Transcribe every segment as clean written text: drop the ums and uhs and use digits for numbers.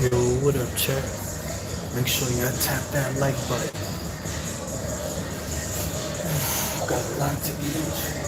Yo, what up, chat? Make sure y'all tap that like button. Got a lot to get into.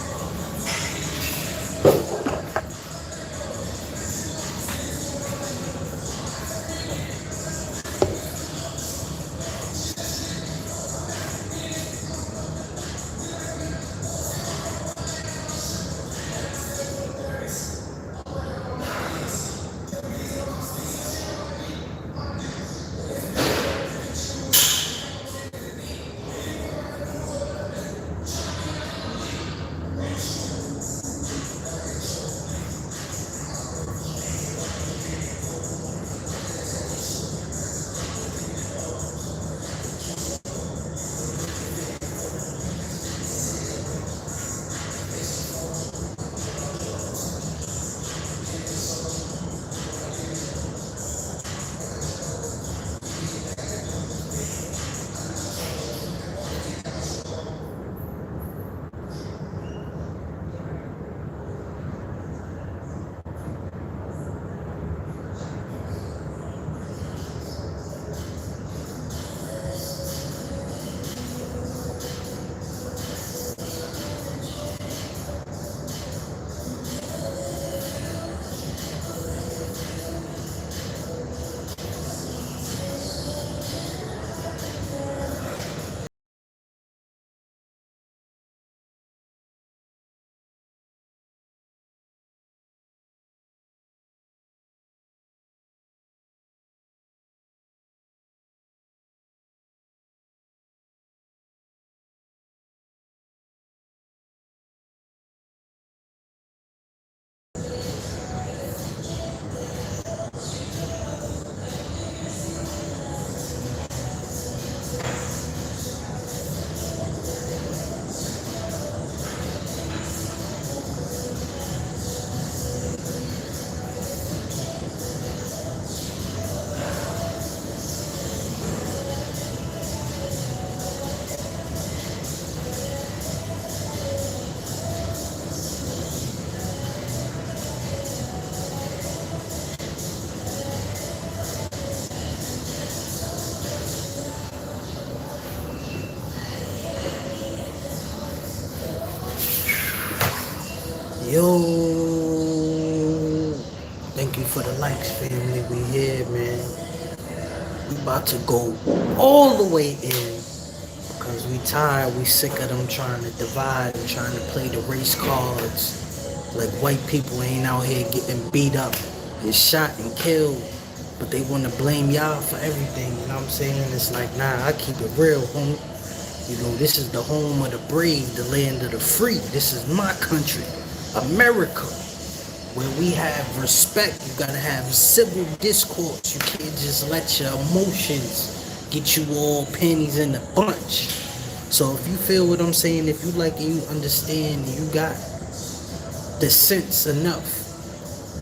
Yo, thank you for the likes, family. We here, man. We about to go all the way in because we tired. We sick of them trying to divide and trying to play the race cards. Like white people ain't out here getting beat up and shot and killed, but they want to blame y'all for everything. You know what I'm saying? It's like, nah, I keep it real, home. You know, this is the home of the brave, the land of the free. This is my country, America, where we have respect. You gotta have civil discourse. You can't just let your emotions get you all pennies in the bunch. So if you feel what I'm saying, if you like and you understand, and you got the sense enough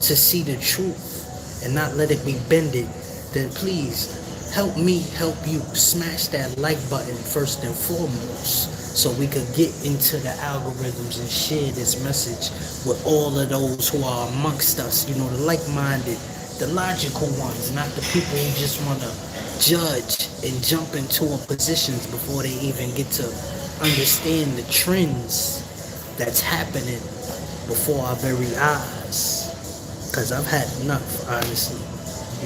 to see the truth and not let it be bended, then please help me help you. Smash that like button first and foremost so we could get into the algorithms and share this message with all of those who are amongst us, you know, the like-minded, the logical ones, not the people who just want to judge and jump into positions before they even get to understand the trends that's happening before our very eyes. Because I've had enough, honestly.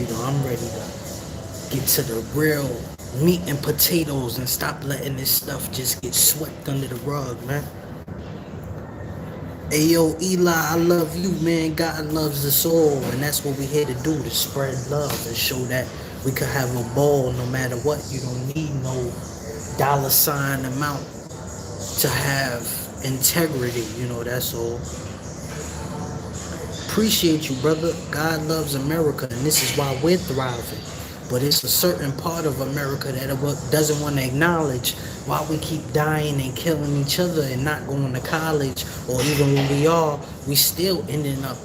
You know, I'm ready to get to the real meat and potatoes and stop letting this stuff just get swept under the rug, man. Hey, yo, Eli, I love you, man. God loves us all, and that's what we're here to do, to spread love and show that we could have a ball no matter what. You don't need no dollar sign amount to have integrity, you know, that's all. Appreciate you, brother. God loves America, and this is why we're thriving. But it's a certain part of America that doesn't want to acknowledge why we keep dying and killing each other and not going to college, or even when we are, we still ending up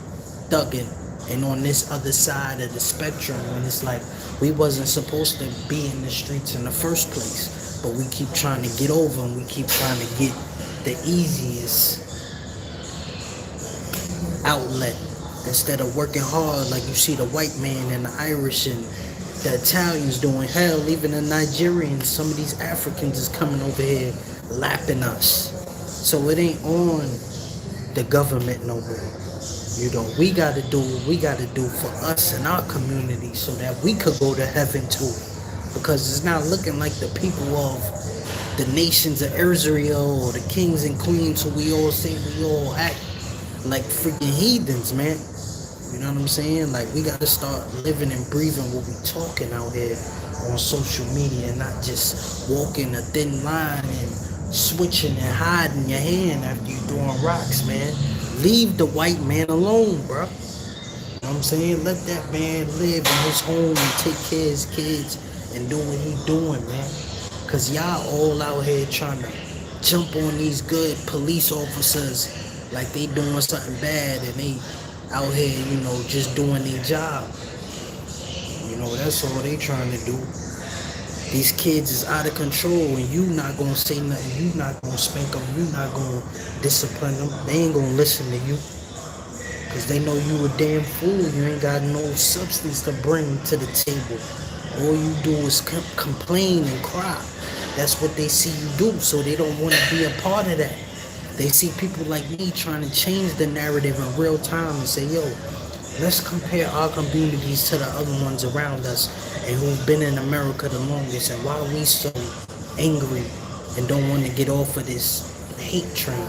thugging and on this other side of the spectrum, when it's like we wasn't supposed to be in the streets in the first place, but we keep trying to get over and we keep trying to get the easiest outlet instead of working hard. Like you see the white man and the Irish and The Italians doing hell, even the Nigerians, some of these Africans is coming over here lapping us. So it ain't on the government no more. You know, we gotta do what we gotta do for us and our community so that we could go to heaven too. Because it's not looking like the people of the nations of Israel or the kings and queens who we all say we all act like freaking heathens, man. You know what I'm saying? Like we gotta start living and breathing what we talking out here on social media and not just walking a thin line and switching and hiding your hand after you throwing rocks, man. Leave the white man alone, bro. You know what I'm saying? Let that man live in his home and take care of his kids and do what he doing, man. Cause y'all all out here trying to jump on these good police officers like they doing something bad and they out here, you know, just doing their job. You know, that's all they trying to do. These kids is out of control and you not gonna say nothing. You not gonna spank them. You not gonna discipline them. They ain't gonna listen to you. Cause they know you a damn fool. You ain't got no substance to bring to the table. All you do is complain and cry. That's what they see you do. So they don't want to be a part of that. They see people like me trying to change the narrative in real time and say, yo, let's compare our communities to the other ones around us and who've been in America the longest and why we so angry and don't want to get off of this hate train.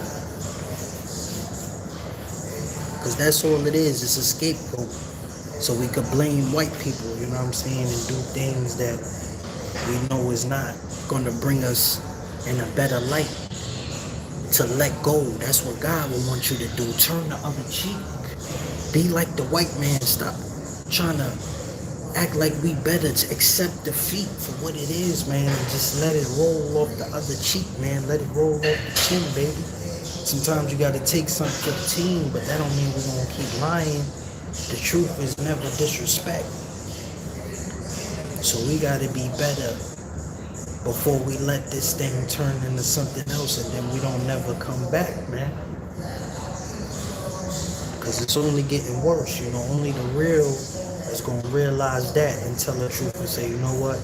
Because that's all it is. It's a scapegoat. So we could blame white people, you know what I'm saying, and do things that we know is not going to bring us in a better light. To let go. That's what God will want you to do. Turn the other cheek. Be like the white man. Stop trying to act like we better, to accept defeat for what it is, man, and just let it roll off the other cheek, man. Let it roll off the chin, baby. Sometimes you gotta take something for the team, but that don't mean we're gonna keep lying. The truth is never disrespect. So we gotta be better before we let this thing turn into something else and then we don't never come back, man. Because it's only getting worse, you know. Only the real is going to realize that and tell the truth and say, you know what,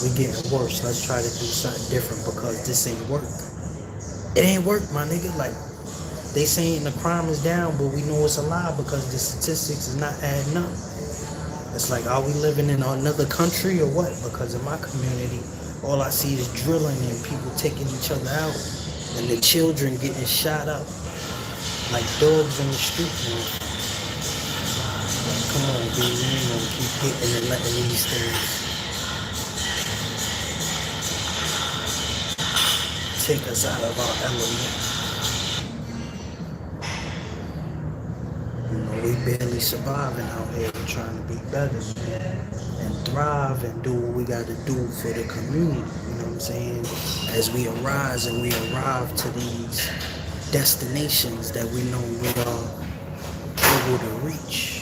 we getting worse. Let's try to do something different because this ain't work. It ain't work, my nigga. Like, they saying the crime is down, but we know it's a lie because the statistics is not adding up. It's like, are we living in another country or what? Because in my community, all I see is drilling and people taking each other out and the children getting shot up like dogs in the street, man. Like, come on, baby, we ain't gonna keep hitting and letting these things take us out of our element. You know, we barely surviving out here. We're trying to be better, man, and thrive and do what we got to do for the community. You know what I'm saying? As we arise and we arrive to these destinations that we know we are able to reach.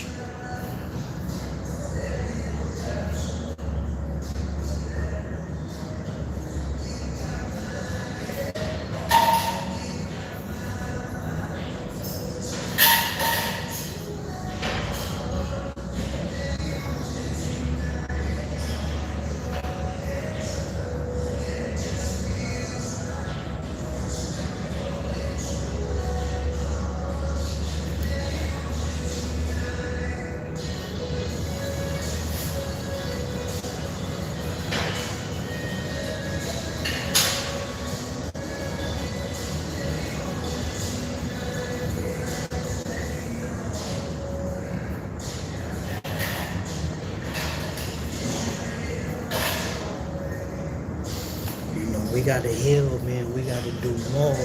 We gotta heal, man. We gotta do more.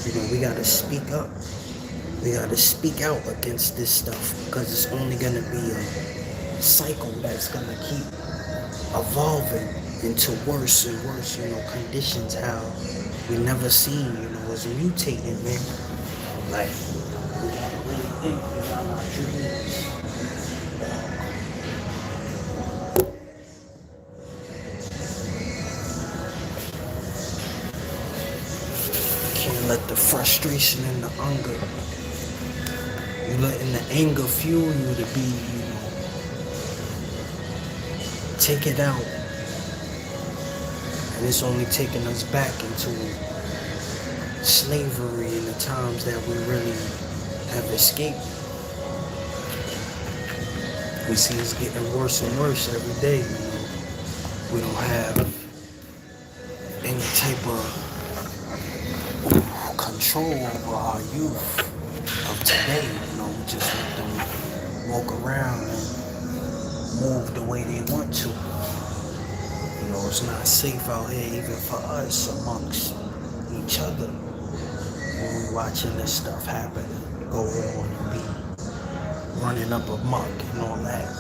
You know, we gotta speak up. We gotta speak out against this stuff because it's only gonna be a cycle that's gonna keep evolving into worse and worse, you know, conditions how we never seen, you know, it's mutating, man. Like, we gotta really think about our dreams. Can't let the frustration and the anger, you letting the anger fuel you to be, you know, take it out, and it's only taking us back into slavery in the times that we really have escaped. We see it's getting worse and worse every day. We don't have any type of control over our youth of today. We just let them walk around and move the way they want to. It's not safe out here even for us amongst each other when we watching this stuff happen and go on and be running up amok and all that.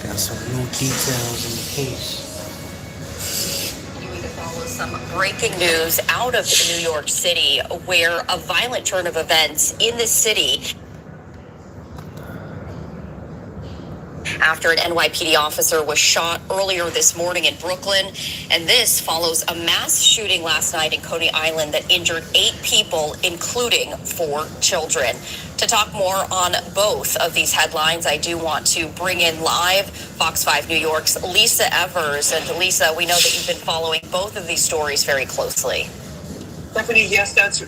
Got some new details in the case. To follow some breaking news out of New York City, where a violent turn of events in the city after an NYPD officer was shot earlier this morning in Brooklyn. And this follows a mass shooting last night in Coney Island that injured 8 people, including 4 children. To talk more on both of these headlines, I do want to bring in live Fox 5 New York's Lisa Evers. And Lisa, we know that you've been following both of these stories very closely. Stephanie, yes, that's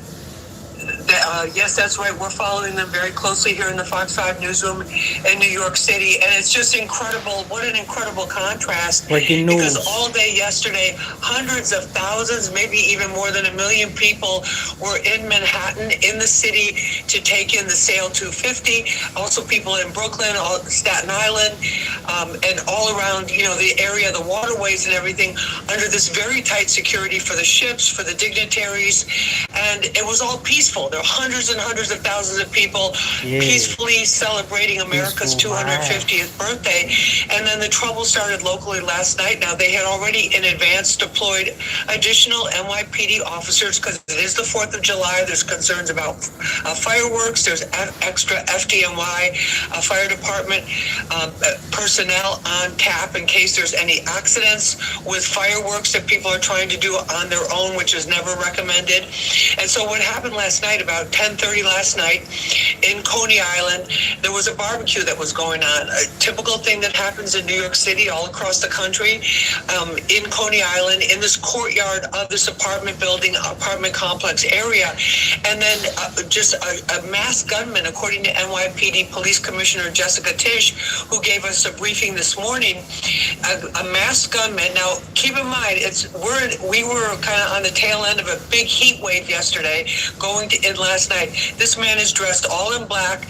right. We're following them very closely here in the Fox 5 newsroom in New York City. And it's just incredible. What an incredible contrast. Breaking news. Because all day yesterday, hundreds of thousands, maybe even more than 1 million people were in Manhattan, in the city, to take in the Sale 250. Also people in Brooklyn, Staten Island, and all around, the area, the waterways and everything, under this very tight security for the ships, for the dignitaries. And it was all peaceful. There were hundreds and hundreds of thousands of people peacefully celebrating America's 250th birthday. And then the trouble started locally last night. Now, they had already in advance deployed additional NYPD officers because it is the 4th of July. There's concerns about fireworks. There's extra FDNY fire department personnel on tap in case there's any accidents with fireworks that people are trying to do on their own, which is never recommended. And so what happened last night, about 10:30 last night in Coney Island, there was a barbecue that was going on, a typical thing that happens in New York City, all across the country, in Coney Island, in this courtyard of this apartment building, apartment complex area. And then just a masked gunman, according to NYPD Police Commissioner Jessica Tisch, who gave us a briefing this morning, a masked gunman. Now, keep in mind, we were kind of on the tail end of a big heat wave yesterday, going in last night. This man is dressed all in black.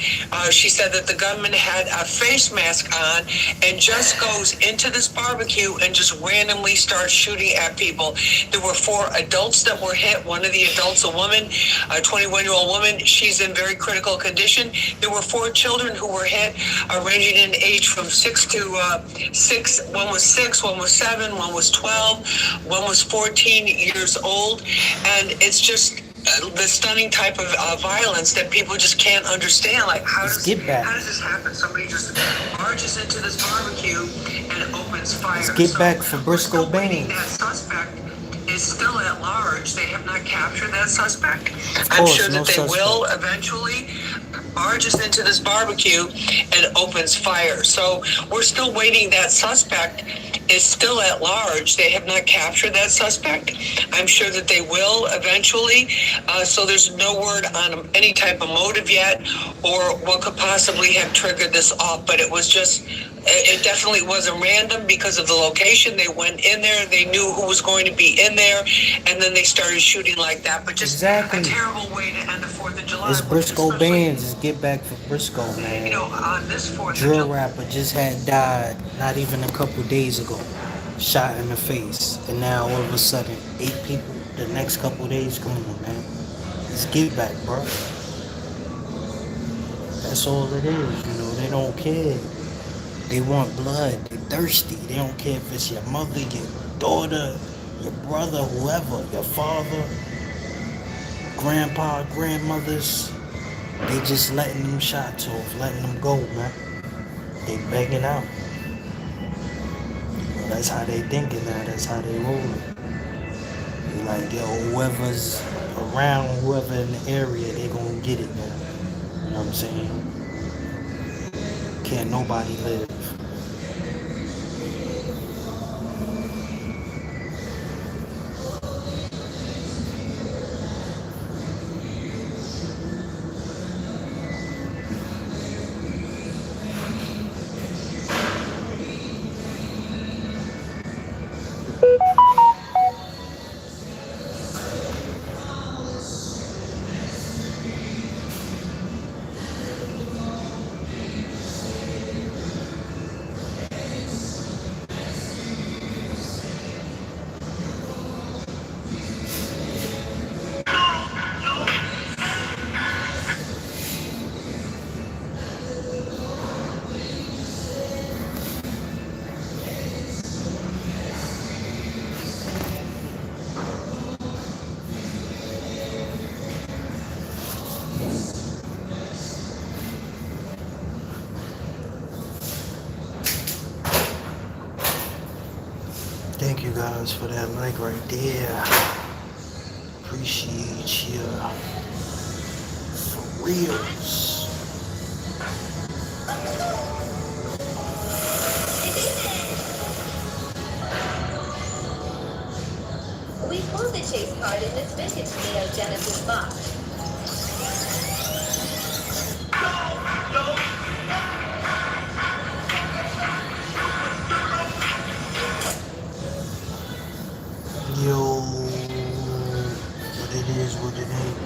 She said that the gunman had a face mask on and just goes into this barbecue and just randomly starts shooting at people. There were 4 adults that were hit. One of the adults, a woman, a 21-year-old woman. She's in very critical condition. There were 4 children who were hit, ranging in age from 6 to 6. One was 6, one was 7, one was 12, one was 14 years old. And it's just the stunning type of violence that people just can't understand. Like, how does this happen? Somebody just marches into this barbecue and opens fire. Let's get back for Briscoe Baines. That suspect is still at large. They have not captured that suspect. I'm sure that they will eventually. Barges into this barbecue and opens fire. So we're still waiting. That suspect is still at large. They have not captured that suspect. I'm sure that they will eventually. So there's no word on any type of motive yet or what could possibly have triggered this off. But it was just, it definitely wasn't random because of the location. They went in there. They knew who was going to be in there. And then they started shooting like that. But just a terrible way to end the 4th of July. It's Briscoe Baines. It's get back for Briscoe, man. On this 4th drill rapper just had died not even a couple days ago. Shot in the face. And now all of a sudden, 8 people the next couple of days. Come on, man. It's give back, bro. That's all it is. You know, they don't care. They want blood. They thirsty. They don't care if it's your mother, your daughter, your brother, whoever, your father, grandpa, grandmothers. They just letting them shots off, letting them go, man. They begging out. Well, that's how they thinking now. That's how they rolling. They like, yo, whoever's around, whoever in the area, they gonna get it now. You know what I'm saying? Can't nobody live. Thank you guys for that like right there. Appreciate you. For reals. We pulled the chase card in this vintage Neo Genesis box. Yo, what it is, what it ain't.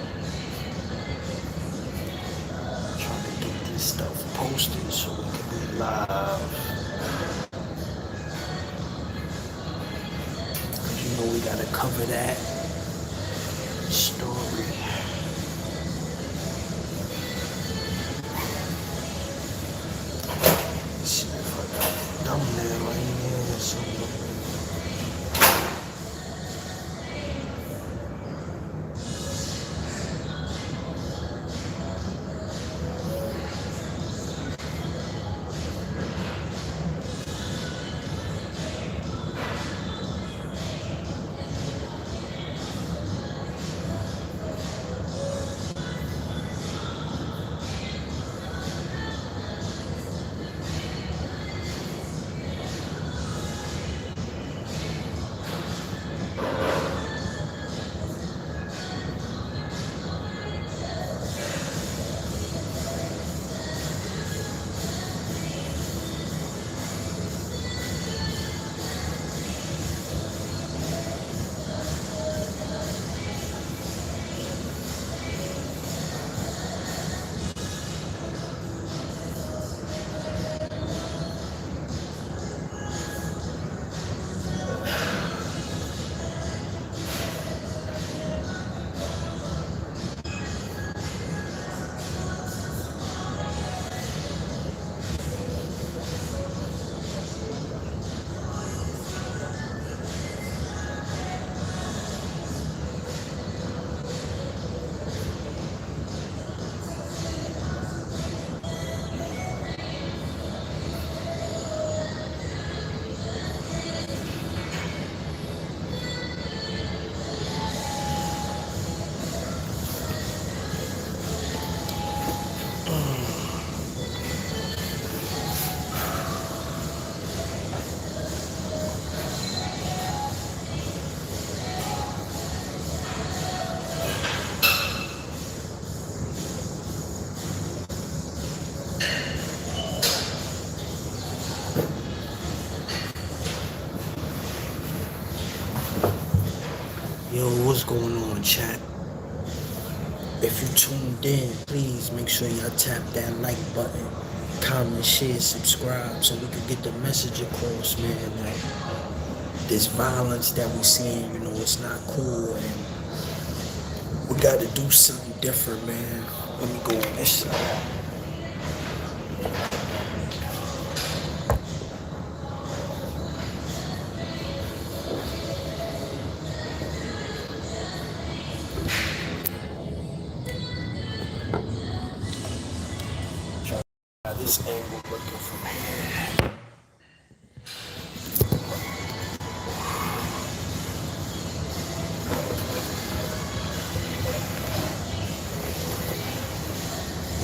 Trying to get this stuff posted so we can be live. Cause you know we gotta cover that story. Let's see if I got a thumbnail right here or something. Yo, what's going on, chat? If you tuned in, please make sure y'all tap that like button, comment, share, subscribe, so we can get the message across, man. Like, this violence that we see, it's not cool, and we got to do something different, man. Let me go on this side. Try this angle looking from here.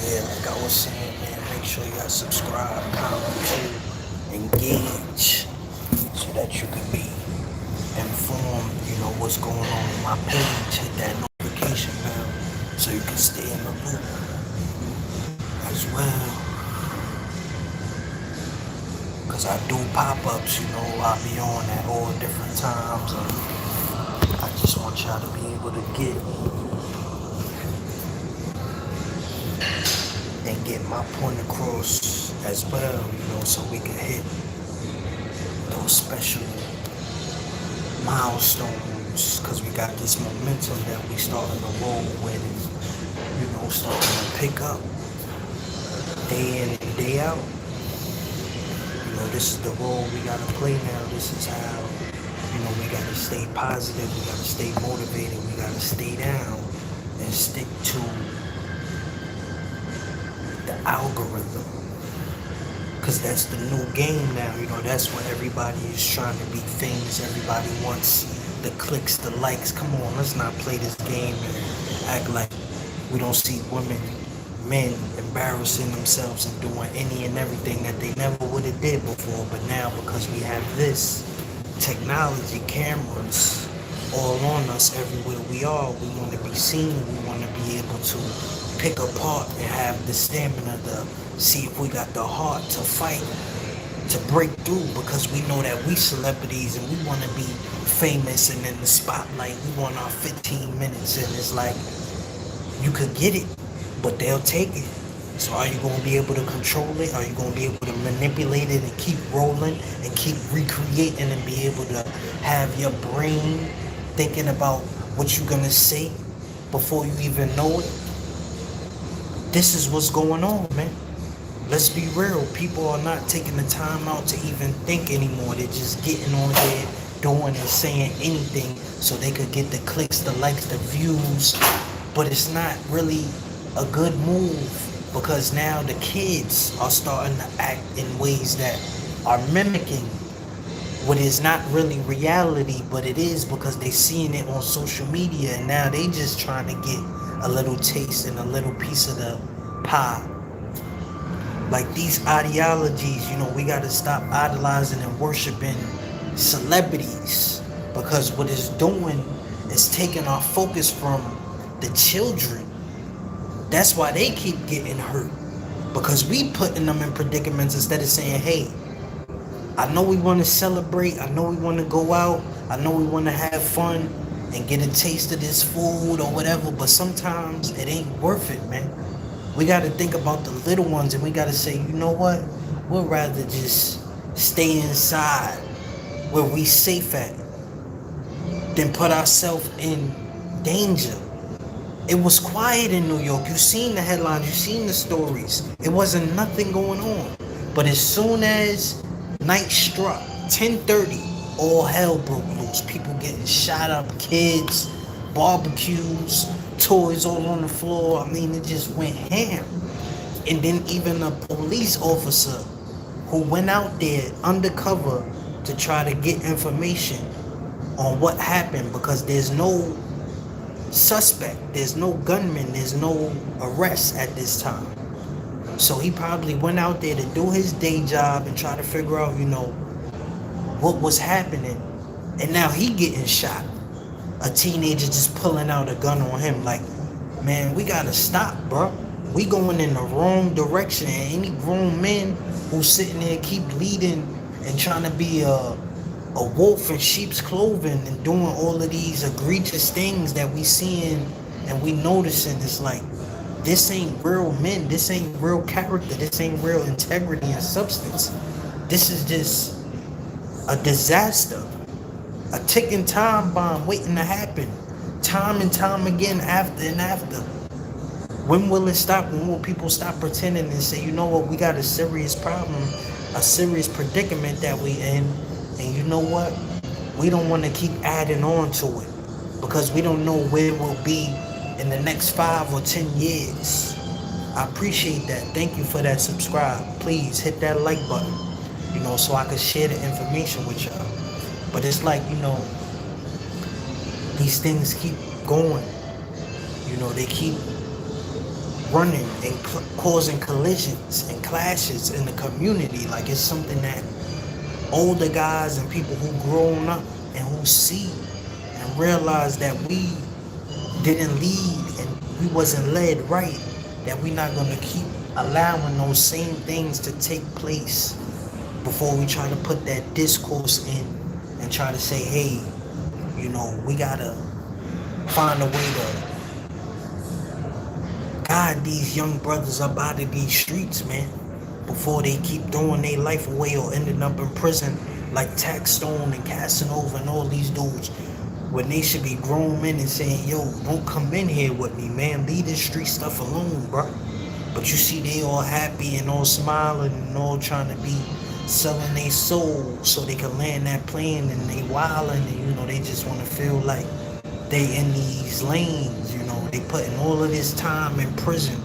Yeah, like I was saying, man, make sure y'all subscribe, comment, too, engage, so that you can be informed, what's going on in my page. Hit that notification bell so you can stay in the loop as well. Cause I do pop-ups, I'll be on at all different times, and I just want y'all to be able to get my point across as well, so we can hit those special milestones, because we got this momentum that we starting to roll with, and starting to pick up day in and day out. This is the role we gotta play now. This is how, we gotta stay positive, we gotta stay motivated, we gotta stay down and stick to the algorithm. Because that's the new game now, that's what everybody is trying to be famous. Everybody wants the clicks, the likes. Come on, let's not play this game and act like we don't see women, men embarrassing themselves and doing any and everything that they never would have did before. But now, because we have this technology, cameras all on us everywhere we are, we want to be seen. We want to be able to pick apart and have the stamina to see if we got the heart to fight, to break through, because we know that we celebrities and we want to be famous and in the spotlight. We want our 15 minutes, and it's like, you could get it, but they'll take it. So are you going to be able to control it? Are you going to be able to manipulate it and keep rolling and keep recreating and be able to have your brain thinking about what you're going to say before you even know it? This is what's going on, man. Let's be real. People are not taking the time out to even think anymore. They're just getting on there, doing and saying anything so they could get the clicks, the likes, the views. But it's not really a good move, because now the kids are starting to act in ways that are mimicking what is not really reality, but it is, because they seeing it on social media, and now they just trying to get a little taste and a little piece of the pie. Like these ideologies, we got to stop idolizing and worshiping celebrities, because what it's doing is taking our focus from the children. That's why they keep getting hurt, because we putting them in predicaments instead of saying, hey, I know we want to celebrate, I know we want to go out, I know we want to have fun and get a taste of this food or whatever, but sometimes it ain't worth it, man. We got to think about the little ones, and we got to say, you know what, we'd rather just stay inside where we safe at than put ourselves in danger. It was quiet in New York. You seen the headlines, you seen the stories. It wasn't nothing going on. But as soon as night struck, 10:30, all hell broke loose. People getting shot up, kids, barbecues, toys all on the floor. I mean, it just went ham. And then even a police officer who went out there undercover to try to get information on what happened, because there's no suspect, there's no gunman, there's no arrest at this time. So he probably went out there to do his day job and try to figure out, what was happening. And now he getting shot. A teenager just pulling out a gun on him. Like, man, we gotta stop, bro. We going in the wrong direction. And any grown men who sitting there keep leading and trying to be a wolf in sheep's clothing and doing all of these egregious things that we seeing and we noticing, it's like, this ain't real men, this ain't real character, this ain't real integrity and substance. This is just a disaster. A ticking time bomb waiting to happen. Time and time again, after and after. When will it stop? When will people stop pretending and say, you know what, we got a serious problem, a serious predicament that we in, and you know what? We don't want to keep adding on to it because we don't know where we'll be in the next 5 or 10 years. I appreciate that. Thank you for that subscribe. Please hit that like button, so I can share the information with y'all. But it's like, these things keep going. They keep running and causing collisions and clashes in the community. Like it's something that older guys and people who grown up and who see and realize that we didn't lead and we wasn't led right, that we not gonna keep allowing those same things to take place before we try to put that discourse in and try to say, hey, we gotta find a way to guide these young brothers up out of these streets, man, before they keep throwing their life away or ending up in prison like Taxstone and Casanova and all these dudes, when they should be grown men and saying, yo, don't come in here with me, man. Leave this street stuff alone, bro. But you see they all happy and all smiling and all trying to be selling their soul so they can land that plane, and they wilding and they just want to feel like they in these lanes. They putting all of this time in prison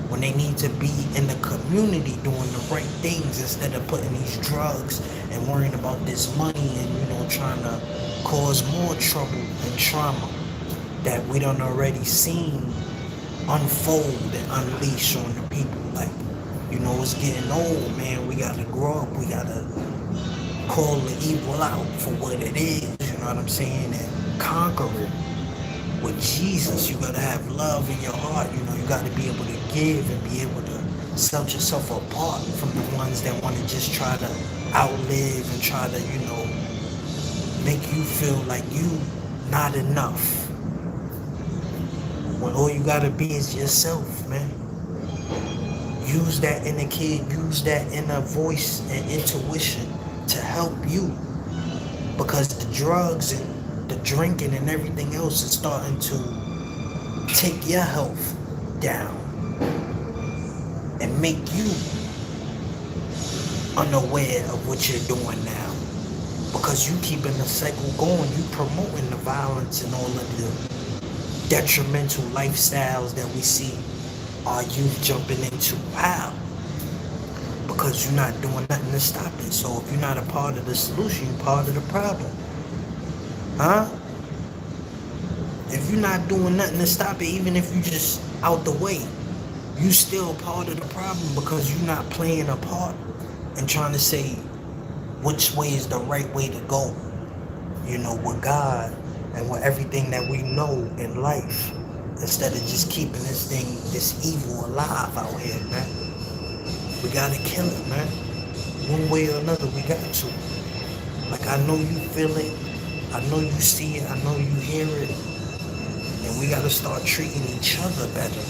when they need to be in the community doing the right things instead of putting these drugs and worrying about this money and trying to cause more trouble and trauma that we done already seen unfold and unleash on the people. Like, it's getting old, man. We gotta grow up. We gotta call the evil out for what it is, you know what I'm saying, and conquer it. With Jesus, you gotta have love in your heart. You gotta be able to give and be able to set yourself apart from the ones that want to just try to outlive and try to, make you feel like you not enough. When all you gotta be is yourself, man. Use that inner kid, use that inner voice and intuition to help you. Because the drugs and the drinking and everything else is starting to take your health down and make you unaware of what you're doing now, because you keeping the cycle going. You promoting the violence and all of the detrimental lifestyles that we see our youth jumping into. How? Because you're not doing nothing to stop it. So if you're not a part of the solution, you're part of the problem. Huh? If you're not doing nothing to stop it, even if you just out the way, you still part of the problem, because you're not playing a part and trying to say which way is the right way to go, with God and with everything that we know in life, instead of just keeping this evil alive out here, man. We gotta kill it, man. One way or another, we got to. Like, I know you feel it. I know you see it. I know you hear it. And we gotta start treating each other better.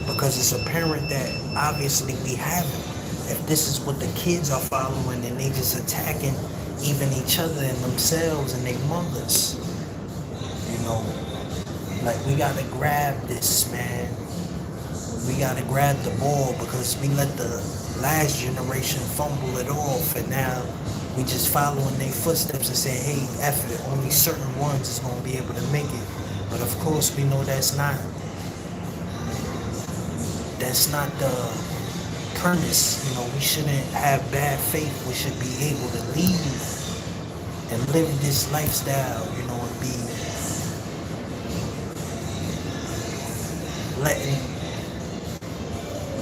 Because it's apparent that obviously we haven't. If this is what the kids are following, and they just attacking even each other and themselves and their mothers. Like, we gotta grab this, man. We gotta grab the ball, because we let the last generation fumble it off, and now we just following their footsteps and say, hey, F it, only certain ones is gonna be able to make it. But of course we know that's not the premise. We shouldn't have bad faith. We should be able to lead and live this lifestyle, and be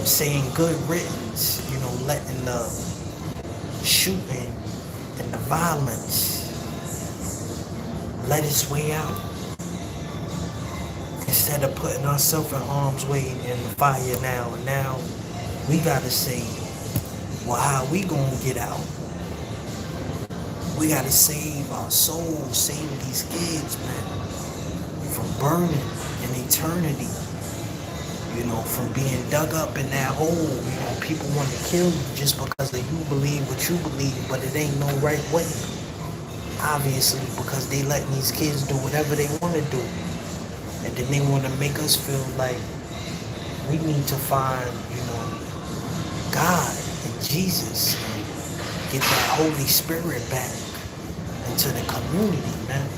saying good riddance, letting the shooting and the violence let its way out, instead of putting ourselves in harm's way in the fire now. And now we gotta say, well, how we gonna get out? We gotta save our souls, save these kids, man, from burning in eternity. From being dug up in that hole. People want to kill you just because you believe what you believe, but it ain't no right way. Obviously, because they letting these kids do whatever they want to do. And then they want to make us feel like we need to find, God and Jesus and get that Holy Spirit back into the community, man.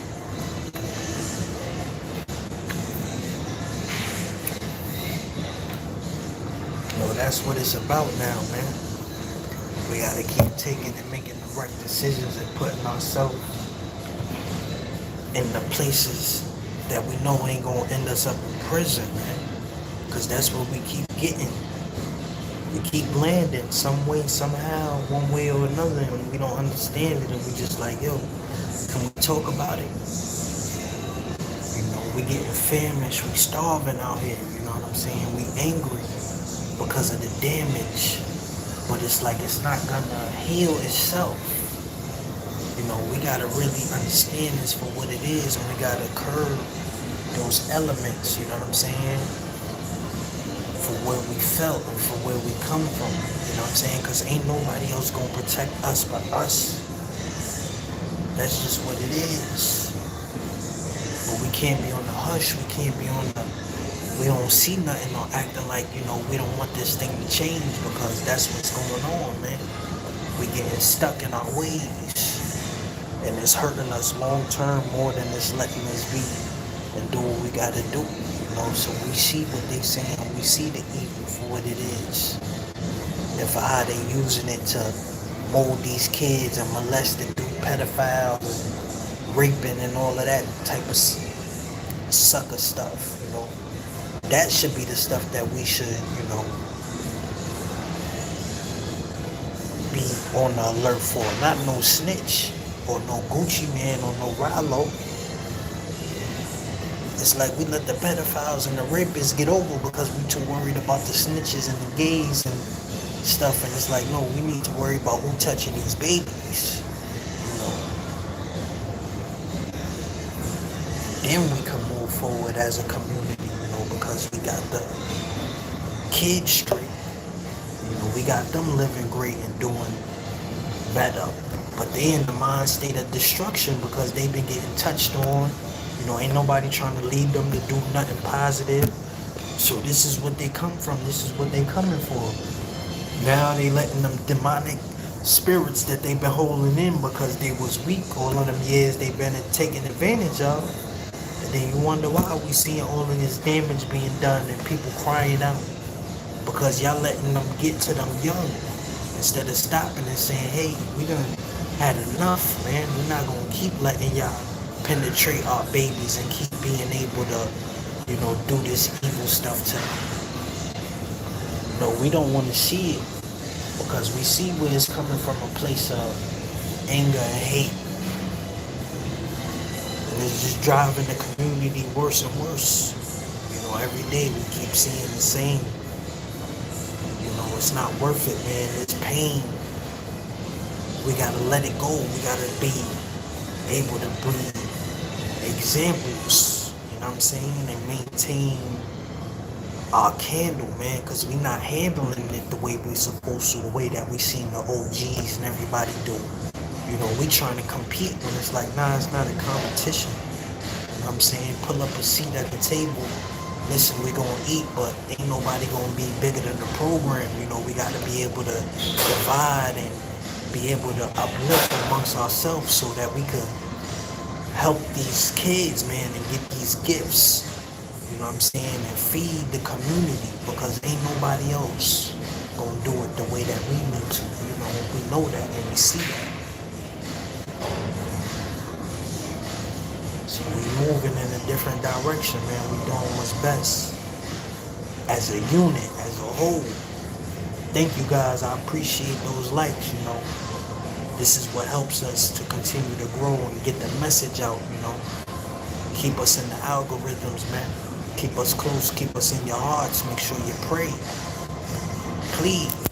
That's what it's about now, man. We gotta keep taking and making the right decisions and putting ourselves in the places that we know ain't gonna end us up in prison, man. Cause that's what we keep getting. We keep landing some way, somehow, one way or another, and we don't understand it, and we just like, yo, can we talk about it? We getting famished, we starving out here, you know what I'm saying? We angry because of the damage, but it's like it's not gonna heal itself. We gotta really understand this for what it is, and we gotta curb those elements, you know what I'm saying? For where we felt and for where we come from, you know what I'm saying? Because ain't nobody else gonna protect us but us. That's just what it is. But we can't be on the hush, we can't be on the, we don't see nothing or acting like, we don't want this thing to change, because that's what's going on, man. We getting stuck in our ways, and it's hurting us long term more than it's letting us be and do what we gotta do. So we see what they saying, we see the evil for what it is, and for how they using it to mold these kids and molest them through pedophiles, raping and all of that type of sucker stuff. That should be the stuff that we should, be on the alert for. Not no snitch or no Gucci man or no Rallo. It's like we let the pedophiles and the rapists get over because we too worried about the snitches and the gays and stuff. And it's like, no, we need to worry about who touching these babies. Then we can move forward as a community, because we got the kids straight. We got them living great and doing better. But they in the mind state of destruction because they've been getting touched on. Ain't nobody trying to lead them to do nothing positive. So this is what they come from. This is what they coming for. Now they letting them demonic spirits that they've been holding in because they was weak all of them years they've been taken advantage of. And then you wonder why we seeing all of this damage being done and people crying out. Because y'all letting them get to them young. Instead of stopping and saying, hey, we done had enough, man. We're not going to keep letting y'all penetrate our babies and keep being able to, do this evil stuff to them. No, we don't want to see it because we see where it's coming from, a place of anger and hate. And it's just driving the community worse and worse. Every day we keep seeing the same. It's not worth it, man. It's pain. We gotta let it go. We gotta be able to breathe examples, you know what I'm saying, and maintain our candle, man, because we not handling it the way we supposed to, the way that we seen the OGs and everybody do. We trying to compete when it's like, nah, it's not a competition. You know what I'm saying? Pull up a seat at the table. Listen, we're gonna eat, but ain't nobody gonna be bigger than the program. We gotta be able to divide and be able to uplift amongst ourselves so that we could help these kids, man, and get these gifts, you know what I'm saying, and feed the community, because ain't nobody else gonna do it the way that we need to. We know that and we see that. So we moving in a different direction, man. We doing what's best as a unit, as a whole. Thank you guys. I appreciate those likes, This is what helps us to continue to grow and get the message out, Keep us in the algorithms, man. Keep us close, keep us in your hearts. Make sure you pray. Please.